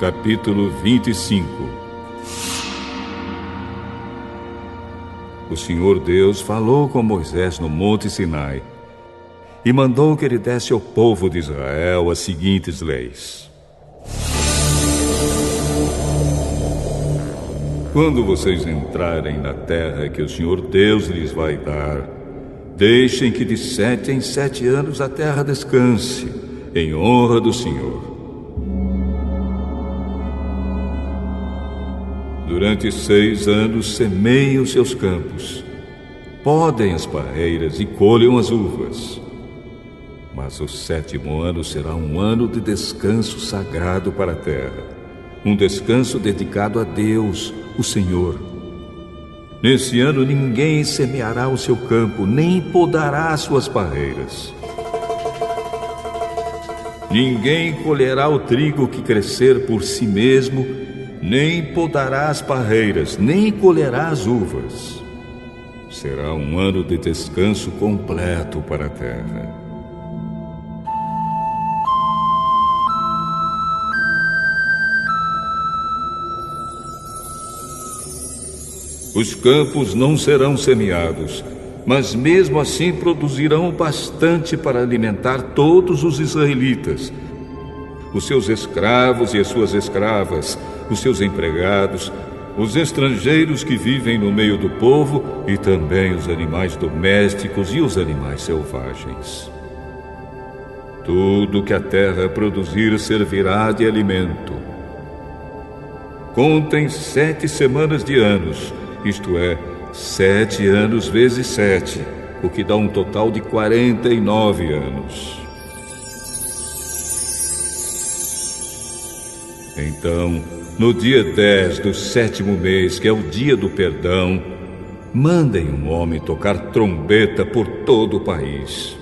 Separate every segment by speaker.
Speaker 1: Capítulo 25. O Senhor Deus falou com Moisés no Monte Sinai e mandou que ele desse ao povo de Israel as seguintes leis. Quando vocês entrarem na terra que o Senhor Deus lhes vai dar, deixem que de 7 em 7 anos a terra descanse, em honra do Senhor. Durante 6 anos semeiem os seus campos, podem as parreiras e colham as uvas. Mas o 7º ano será um ano de descanso sagrado para a terra, um descanso dedicado a Deus, o Senhor. Nesse ano ninguém semeará o seu campo, nem podará as suas parreiras. Ninguém colherá o trigo que crescer por si mesmo, nem podará as parreiras, nem colherá as uvas. Será um ano de descanso completo para a terra. Os campos não serão semeados, mas mesmo assim produzirão bastante para alimentar todos os israelitas, os seus escravos e as suas escravas, os seus empregados, os estrangeiros que vivem no meio do povo e também os animais domésticos e os animais selvagens. Tudo que a terra produzir servirá de alimento. Contem 7 semanas de anos, isto é, 7 anos vezes 7, o que dá um total de 49 anos. Então, no dia 10 do 7º mês, que é o dia do perdão, mandem um homem tocar trombeta por todo o país.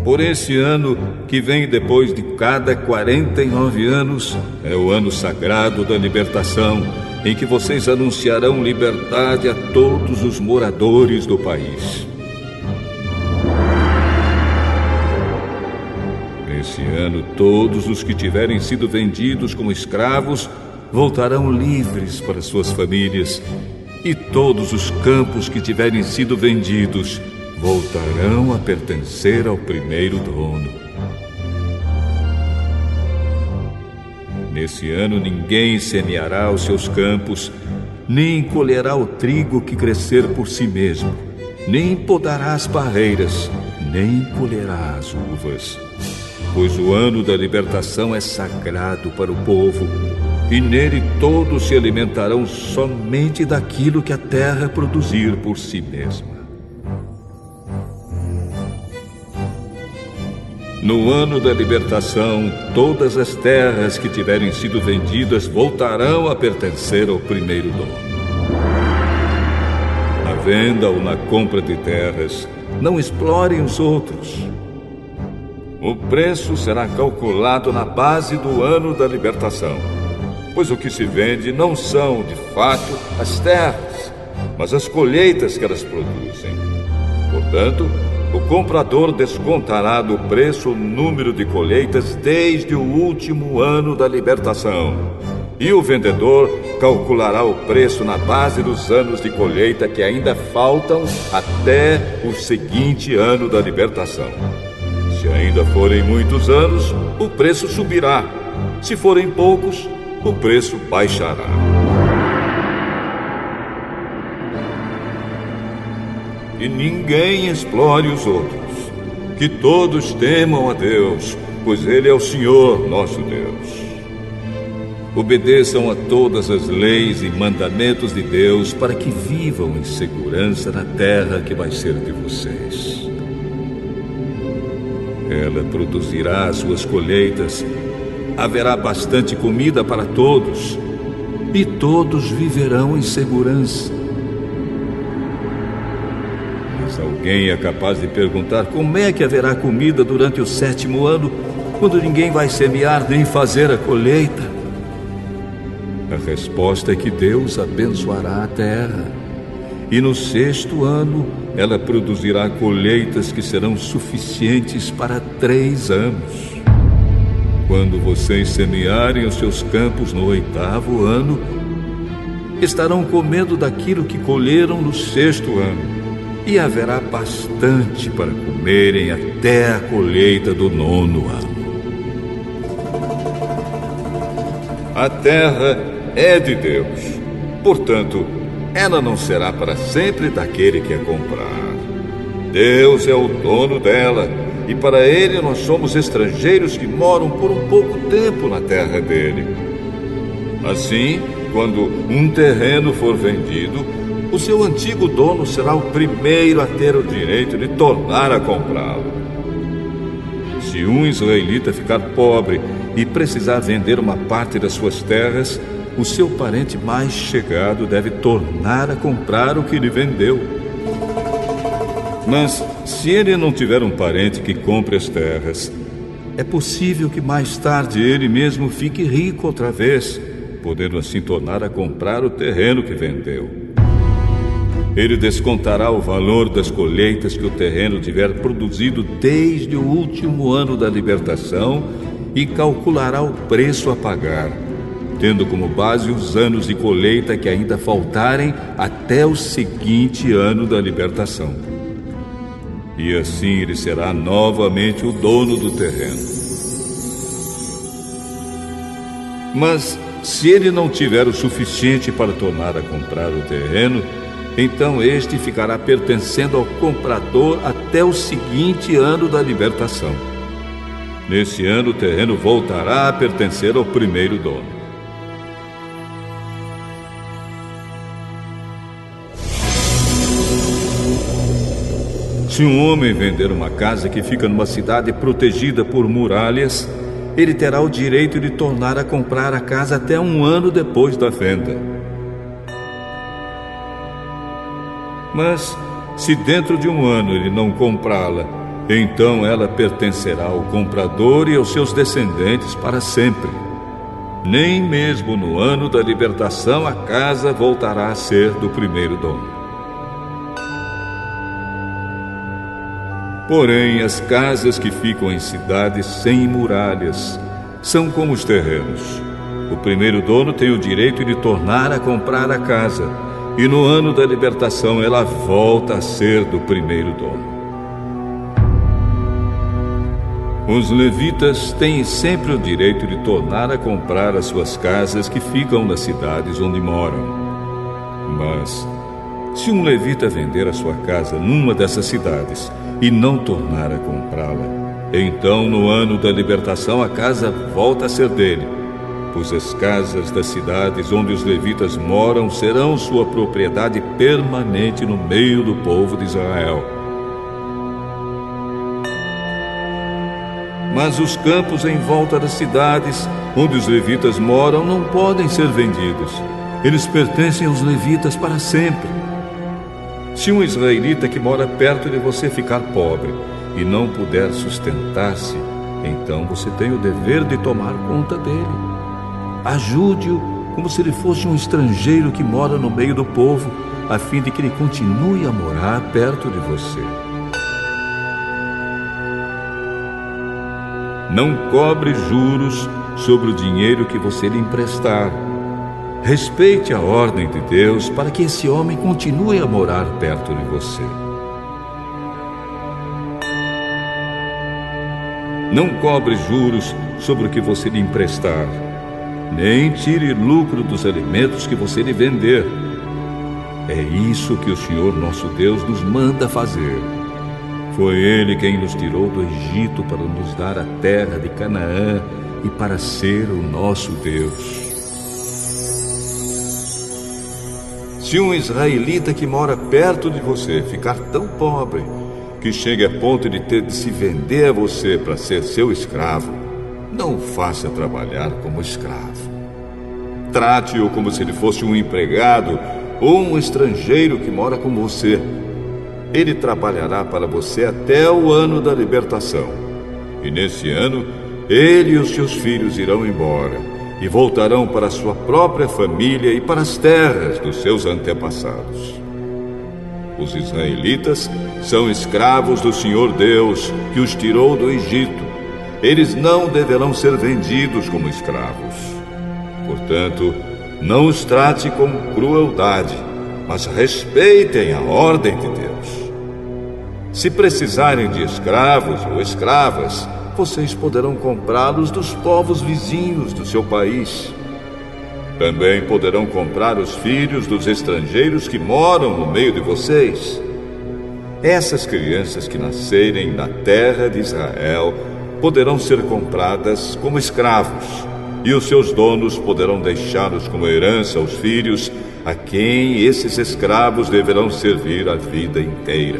Speaker 1: Por esse ano, que vem depois de cada 49 anos, é o ano sagrado da libertação, em que vocês anunciarão liberdade a todos os moradores do país. Nesse ano, todos os que tiverem sido vendidos como escravos voltarão livres para suas famílias, e todos os campos que tiverem sido vendidos voltarão a pertencer ao primeiro dono. Nesse ano ninguém semeará os seus campos, nem colherá o trigo que crescer por si mesmo, nem podará as parreiras, nem colherá as uvas. Pois o ano da libertação é sagrado para o povo, e nele todos se alimentarão somente daquilo que a terra produzir por si mesma. No ano da libertação, todas as terras que tiverem sido vendidas voltarão a pertencer ao primeiro dono. Na venda ou na compra de terras, não explorem os outros. O preço será calculado na base do ano da libertação, pois o que se vende não são, de fato, as terras, mas as colheitas que elas produzem. Portanto, o comprador descontará do preço o número de colheitas desde o último ano da libertação. E o vendedor calculará o preço na base dos anos de colheita que ainda faltam até o seguinte ano da libertação. Se ainda forem muitos anos, o preço subirá. Se forem poucos, o preço baixará. E ninguém explore os outros. Que todos temam a Deus, pois Ele é o Senhor, nosso Deus. Obedeçam a todas as leis e mandamentos de Deus para que vivam em segurança na terra que vai ser de vocês. Ela produzirá as suas colheitas, haverá bastante comida para todos, e todos viverão em segurança. Alguém é capaz de perguntar como é que haverá comida durante o 7º ano, quando ninguém vai semear nem fazer a colheita? A resposta é que Deus abençoará a terra, e no 6º ano ela produzirá colheitas que serão suficientes para 3 anos. Quando vocês semearem os seus campos no 8º ano, estarão comendo daquilo que colheram no 6º ano, e haverá bastante para comerem até a colheita do 9º ano. A terra é de Deus, portanto, ela não será para sempre daquele que a comprar. Deus é o dono dela, e para ele nós somos estrangeiros que moram por um pouco tempo na terra dele. Assim, quando um terreno for vendido, o seu antigo dono será o primeiro a ter o direito de tornar a comprá-lo. Se um israelita ficar pobre e precisar vender uma parte das suas terras, o seu parente mais chegado deve tornar a comprar o que lhe vendeu. Mas, se ele não tiver um parente que compre as terras, é possível que mais tarde ele mesmo fique rico outra vez, podendo assim tornar a comprar o terreno que vendeu. Ele descontará o valor das colheitas que o terreno tiver produzido desde o último ano da libertação e calculará o preço a pagar, tendo como base os anos de colheita que ainda faltarem até o seguinte ano da libertação. E assim ele será novamente o dono do terreno. Mas, se ele não tiver o suficiente para tornar a comprar o terreno, então este ficará pertencendo ao comprador até o seguinte ano da libertação. Nesse ano, o terreno voltará a pertencer ao primeiro dono. Se um homem vender uma casa que fica numa cidade protegida por muralhas, ele terá o direito de tornar a comprar a casa até um ano depois da venda. Mas, se dentro de um ano ele não comprá-la, então ela pertencerá ao comprador e aos seus descendentes para sempre. Nem mesmo no ano da libertação a casa voltará a ser do primeiro dono. Porém, as casas que ficam em cidades sem muralhas são como os terrenos. O primeiro dono tem o direito de tornar a comprar a casa, e no ano da libertação ela volta a ser do primeiro dono. Os levitas têm sempre o direito de tornar a comprar as suas casas que ficam nas cidades onde moram. Mas, se um levita vender a sua casa numa dessas cidades e não tornar a comprá-la, então no ano da libertação a casa volta a ser dele, pois as casas das cidades onde os levitas moram serão sua propriedade permanente no meio do povo de Israel. Mas os campos em volta das cidades onde os levitas moram não podem ser vendidos. Eles pertencem aos levitas para sempre. Se um israelita que mora perto de você ficar pobre e não puder sustentar-se, então você tem o dever de tomar conta dele. Ajude-o como se ele fosse um estrangeiro que mora no meio do povo, a fim de que ele continue a morar perto de você. Não cobre juros sobre o dinheiro que você lhe emprestar. Respeite a ordem de Deus para que esse homem continue a morar perto de você. Não cobre juros sobre o que você lhe emprestar, nem tire lucro dos alimentos que você lhe vender. É isso que o Senhor nosso Deus nos manda fazer. Foi Ele quem nos tirou do Egito para nos dar a terra de Canaã e para ser o nosso Deus. Se um israelita que mora perto de você ficar tão pobre que chegue a ponto de ter de se vender a você para ser seu escravo, não o faça trabalhar como escravo. Trate-o como se ele fosse um empregado ou um estrangeiro que mora com você. Ele trabalhará para você até o ano da libertação. E nesse ano, ele e os seus filhos irão embora e voltarão para sua própria família e para as terras dos seus antepassados. Os israelitas são escravos do Senhor Deus, que os tirou do Egito. Eles não deverão ser vendidos como escravos. Portanto, não os trate com crueldade, mas respeitem a ordem de Deus. Se precisarem de escravos ou escravas, vocês poderão comprá-los dos povos vizinhos do seu país. Também poderão comprar os filhos dos estrangeiros que moram no meio de vocês. Essas crianças que nascerem na terra de Israel poderão ser compradas como escravos, e os seus donos poderão deixá-los como herança aos filhos, a quem esses escravos deverão servir a vida inteira.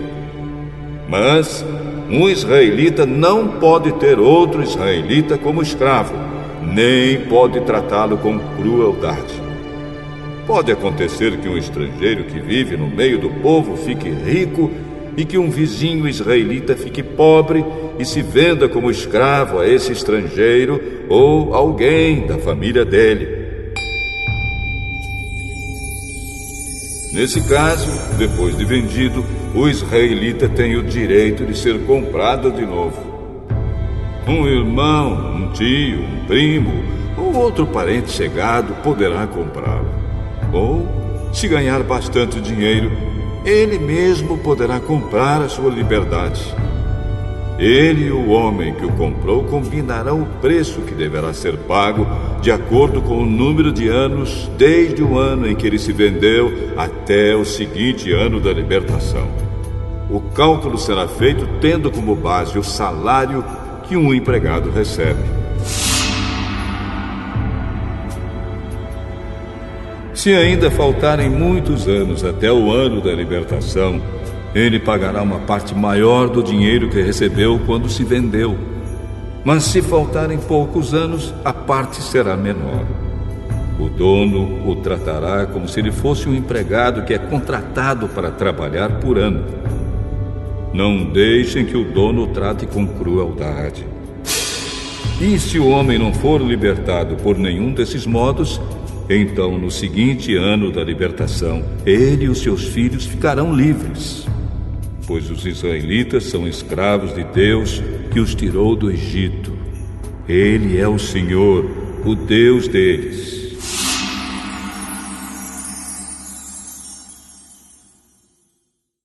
Speaker 1: Mas um israelita não pode ter outro israelita como escravo, nem pode tratá-lo com crueldade. Pode acontecer que um estrangeiro que vive no meio do povo fique rico e que um vizinho israelita fique pobre e se venda como escravo a esse estrangeiro ou alguém da família dele. Nesse caso, depois de vendido, o israelita tem o direito de ser comprado de novo. Um irmão, um tio, um primo ou outro parente chegado poderá comprá-lo. Ou, se ganhar bastante dinheiro, ele mesmo poderá comprar a sua liberdade. Ele e o homem que o comprou combinarão o preço que deverá ser pago de acordo com o número de anos desde o ano em que ele se vendeu até o seguinte ano da libertação. O cálculo será feito tendo como base o salário que um empregado recebe. Se ainda faltarem muitos anos até o ano da libertação, ele pagará uma parte maior do dinheiro que recebeu quando se vendeu. Mas se faltarem poucos anos, a parte será menor. O dono o tratará como se ele fosse um empregado que é contratado para trabalhar por ano. Não deixem que o dono o trate com crueldade. E se o homem não for libertado por nenhum desses modos, então no seguinte ano da libertação, ele e os seus filhos ficarão livres. Pois os israelitas são escravos de Deus que os tirou do Egito. Ele é o Senhor, o Deus deles.